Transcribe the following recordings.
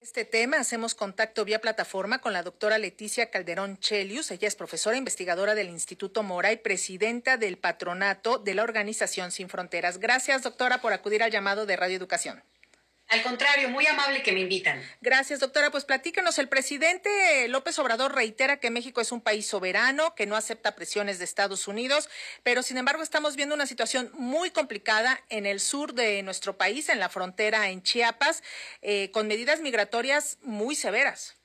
Este tema hacemos contacto vía plataforma con la doctora Leticia Calderón Chelius. Ella es profesora investigadora del Instituto Mora y presidenta del patronato de la Organización Sin Fronteras. Gracias, doctora, por acudir al llamado de Radio Educación. Al contrario, muy amable que me invitan. Gracias, doctora. Pues platícanos, el presidente López Obrador reitera que México es un país soberano, que no acepta presiones de Estados Unidos, pero sin embargo estamos viendo una situación muy complicada en el sur de nuestro país, en la frontera en Chiapas, con medidas migratorias muy severas.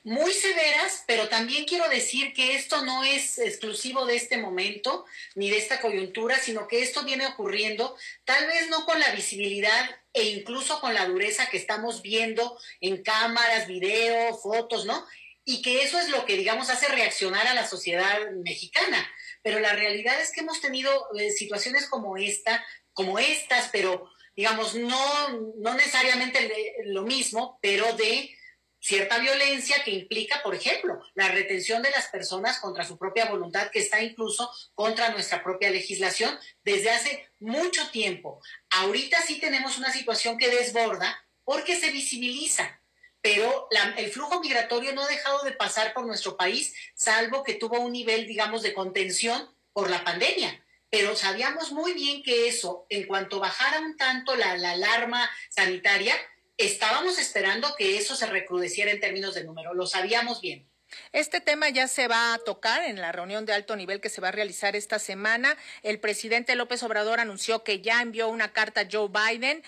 Muy severas, pero también quiero decir que esto no es exclusivo de este momento ni de esta coyuntura, sino que esto viene ocurriendo, tal vez no con la visibilidad e incluso con la dureza que estamos viendo en cámaras, video, fotos, ¿no? Y que eso es lo que, digamos, hace reaccionar a la sociedad mexicana. Pero la realidad es que hemos tenido situaciones como estas, pero, digamos, no necesariamente lo mismo, pero de cierta violencia que implica, por ejemplo, la retención de las personas contra su propia voluntad, que está incluso contra nuestra propia legislación desde hace mucho tiempo. Ahorita sí tenemos una situación que desborda porque se visibiliza, pero el flujo migratorio no ha dejado de pasar por nuestro país, salvo que tuvo un nivel, digamos, de contención por la pandemia. Pero sabíamos muy bien que eso, en cuanto bajara un tanto la alarma sanitaria, estábamos esperando que eso se recrudeciera en términos de número, lo sabíamos bien. Este tema ya se va a tocar en la reunión de alto nivel que se va a realizar esta semana. El presidente López Obrador anunció que ya envió una carta a Joe Biden.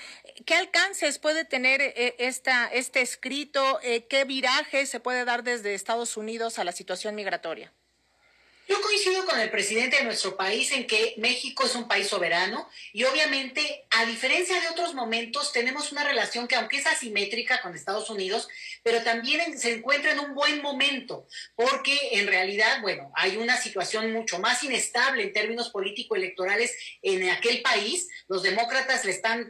¿Qué alcances puede tener este escrito? ¿Qué viraje se puede dar desde Estados Unidos a la situación migratoria? Yo coincido con el presidente de nuestro país en que México es un país soberano y obviamente, a diferencia de otros momentos, tenemos una relación que aunque es asimétrica con Estados Unidos, pero también se encuentra en un buen momento, porque en realidad, bueno, hay una situación mucho más inestable en términos político-electorales en aquel país. Los demócratas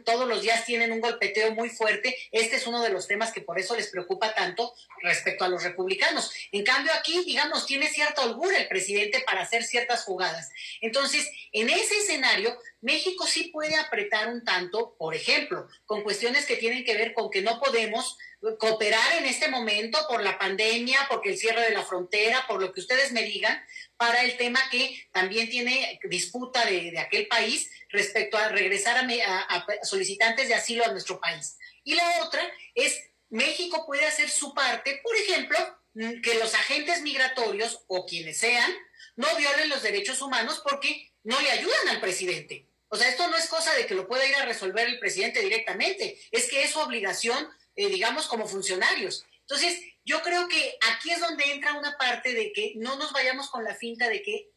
todos los días tienen un golpeteo muy fuerte. Este es uno de los temas que por eso les preocupa tanto respecto a los republicanos. En cambio aquí, digamos, tiene cierta holgura el presidente para hacer ciertas jugadas. Entonces, en ese escenario, México sí puede apretar un tanto, por ejemplo, con cuestiones que tienen que ver con que no podemos cooperar en este momento por la pandemia, porque el cierre de la frontera, por lo que ustedes me digan, para el tema que también tiene disputa de aquel país respecto a regresar a solicitantes de asilo a nuestro país. Y la otra es, México puede hacer su parte, por ejemplo, que los agentes migratorios o quienes sean no violen los derechos humanos porque no le ayudan al presidente. O sea, esto no es cosa de que lo pueda ir a resolver el presidente directamente, es que es su obligación, digamos, como funcionarios. Entonces, yo creo que aquí es donde entra una parte de que no nos vayamos con la finta de que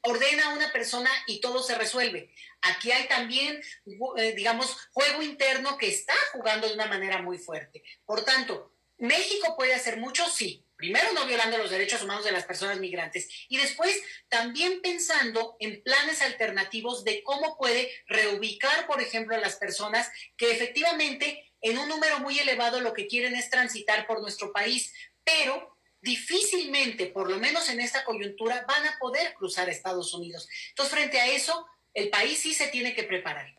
ordena a una persona y todo se resuelve. Aquí hay también, digamos, juego interno que está jugando de una manera muy fuerte. Por tanto, México puede hacer mucho, sí. Primero, no violando los derechos humanos de las personas migrantes y después también pensando en planes alternativos de cómo puede reubicar, por ejemplo, a las personas que efectivamente en un número muy elevado lo que quieren es transitar por nuestro país, pero difícilmente, por lo menos en esta coyuntura, van a poder cruzar a Estados Unidos. Entonces, frente a eso, el país sí se tiene que preparar.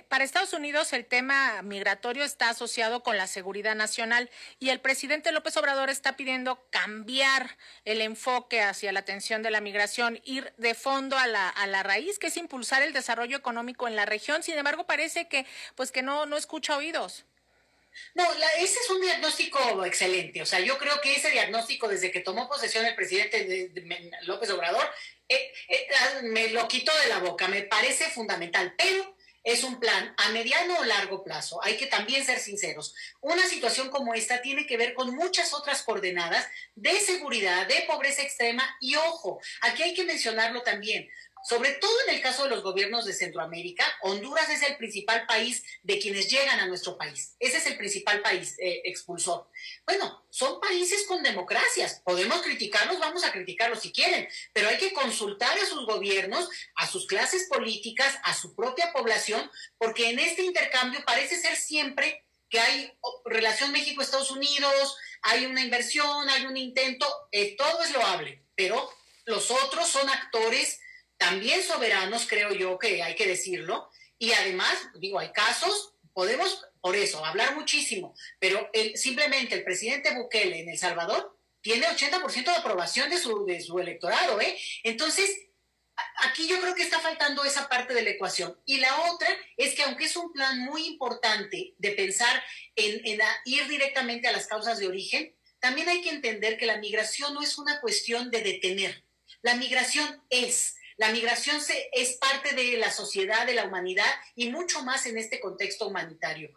Para Estados Unidos el tema migratorio está asociado con la seguridad nacional y el presidente López Obrador está pidiendo cambiar el enfoque hacia la atención de la migración, ir de fondo a la raíz, que es impulsar el desarrollo económico en la región. Sin embargo, parece que no escucha oídos. No, ese es un diagnóstico excelente. O sea, yo creo que ese diagnóstico, desde que tomó posesión el presidente López Obrador, me lo quitó de la boca. Me parece fundamental, pero es un plan a mediano o largo plazo. Hay que también ser sinceros. Una situación como esta tiene que ver con muchas otras coordenadas de seguridad, de pobreza extrema y ojo, aquí hay que mencionarlo también. Sobre todo en el caso de los gobiernos de Centroamérica, Honduras es el principal país de quienes llegan a nuestro país. Ese es el principal país expulsor. Bueno, son países con democracias. Podemos criticarlos, vamos a criticarlos si quieren, pero hay que consultar a sus gobiernos, a sus clases políticas, a su propia población, porque en este intercambio parece ser siempre que hay relación México-Estados Unidos, hay una inversión, hay un intento, todo es loable, pero los otros son actores también soberanos, creo yo que hay que decirlo, y además, digo, hay casos, podemos por eso, hablar muchísimo, pero simplemente el presidente Bukele en El Salvador tiene 80% de aprobación de su electorado, ¿eh? Entonces, aquí yo creo que está faltando esa parte de la ecuación. Y la otra es que aunque es un plan muy importante de pensar en ir directamente a las causas de origen, también hay que entender que la migración no es una cuestión de detener. La migración es parte de la sociedad, de la humanidad y mucho más en este contexto humanitario.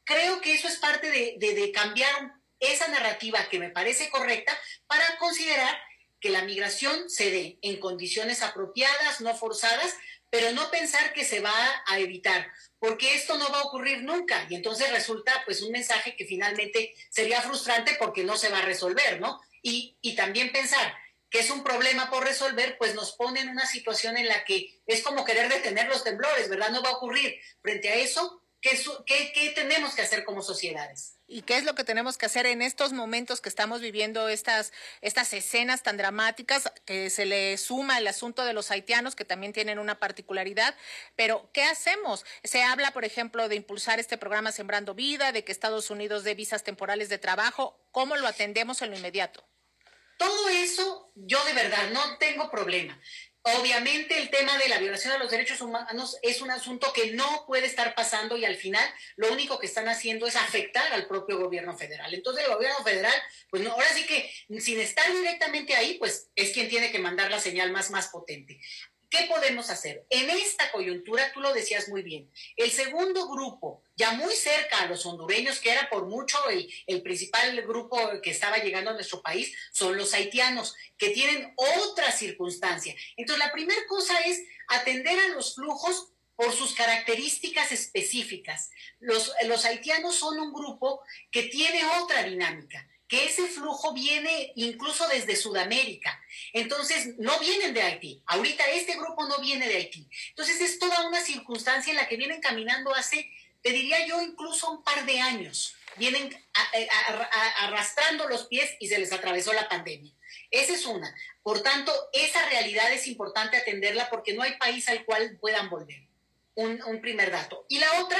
Creo que eso es parte de cambiar esa narrativa que me parece correcta para considerar que la migración se dé en condiciones apropiadas, no forzadas, pero no pensar que se va a evitar, porque esto no va a ocurrir nunca y entonces resulta pues un mensaje que finalmente sería frustrante porque no se va a resolver, ¿no? Y también pensar que es un problema por resolver, pues nos pone en una situación en la que es como querer detener los temblores, ¿verdad? No va a ocurrir. Frente a eso, ¿qué tenemos que hacer como sociedades? ¿Y qué es lo que tenemos que hacer en estos momentos que estamos viviendo estas escenas tan dramáticas, que se le suma el asunto de los haitianos, que también tienen una particularidad? Pero, ¿qué hacemos? Se habla, por ejemplo, de impulsar este programa Sembrando Vida, de que Estados Unidos dé visas temporales de trabajo. ¿Cómo lo atendemos en lo inmediato? Todo eso, yo de verdad no tengo problema. Obviamente el tema de la violación de los derechos humanos es un asunto que no puede estar pasando y al final lo único que están haciendo es afectar al propio gobierno federal. Entonces el gobierno federal, pues no, ahora sí que sin estar directamente ahí, pues es quien tiene que mandar la señal más potente. ¿Qué podemos hacer? En esta coyuntura, tú lo decías muy bien, el segundo grupo, ya muy cerca a los hondureños, que era por mucho el principal grupo que estaba llegando a nuestro país, son los haitianos, que tienen otra circunstancia. Entonces, la primera cosa es atender a los flujos por sus características específicas. Los haitianos son un grupo que tiene otra dinámica, que ese flujo viene incluso desde Sudamérica. Entonces, no vienen de Haití. Ahorita este grupo no viene de Haití. Entonces, es toda una circunstancia en la que vienen caminando hace, te diría yo, incluso un par de años. Vienen arrastrando los pies y se les atravesó la pandemia. Esa es una. Por tanto, esa realidad es importante atenderla porque no hay país al cual puedan volver. Un primer dato. Y la otra,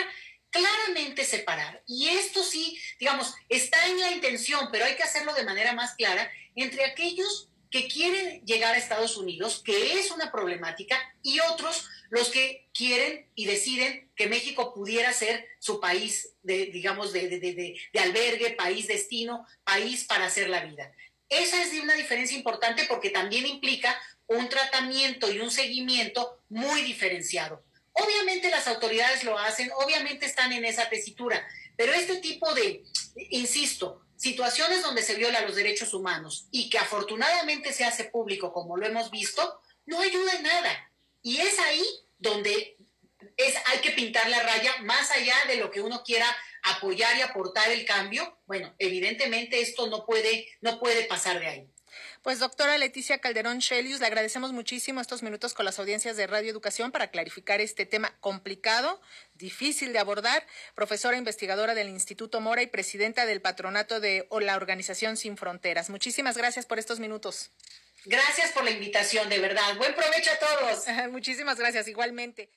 claramente separar, y esto sí, digamos, está en la intención, pero hay que hacerlo de manera más clara, entre aquellos que quieren llegar a Estados Unidos, que es una problemática, y otros, los que quieren y deciden que México pudiera ser su país, digamos, de albergue, país destino, país para hacer la vida. Esa es una diferencia importante porque también implica un tratamiento y un seguimiento muy diferenciado. Obviamente las autoridades lo hacen, obviamente están en esa tesitura, pero este tipo de, insisto, situaciones donde se violan los derechos humanos y que afortunadamente se hace público como lo hemos visto, no ayuda en nada. Y es ahí donde hay que pintar la raya más allá de lo que uno quiera apoyar y aportar el cambio. Bueno, evidentemente esto no puede pasar de ahí. Pues doctora Leticia Calderón Shelius, le agradecemos muchísimo estos minutos con las audiencias de Radio Educación para clarificar este tema complicado, difícil de abordar, profesora investigadora del Instituto Mora y presidenta del patronato de la Organización Sin Fronteras. Muchísimas gracias por estos minutos. Gracias por la invitación, de verdad. Buen provecho a todos. Muchísimas gracias, igualmente.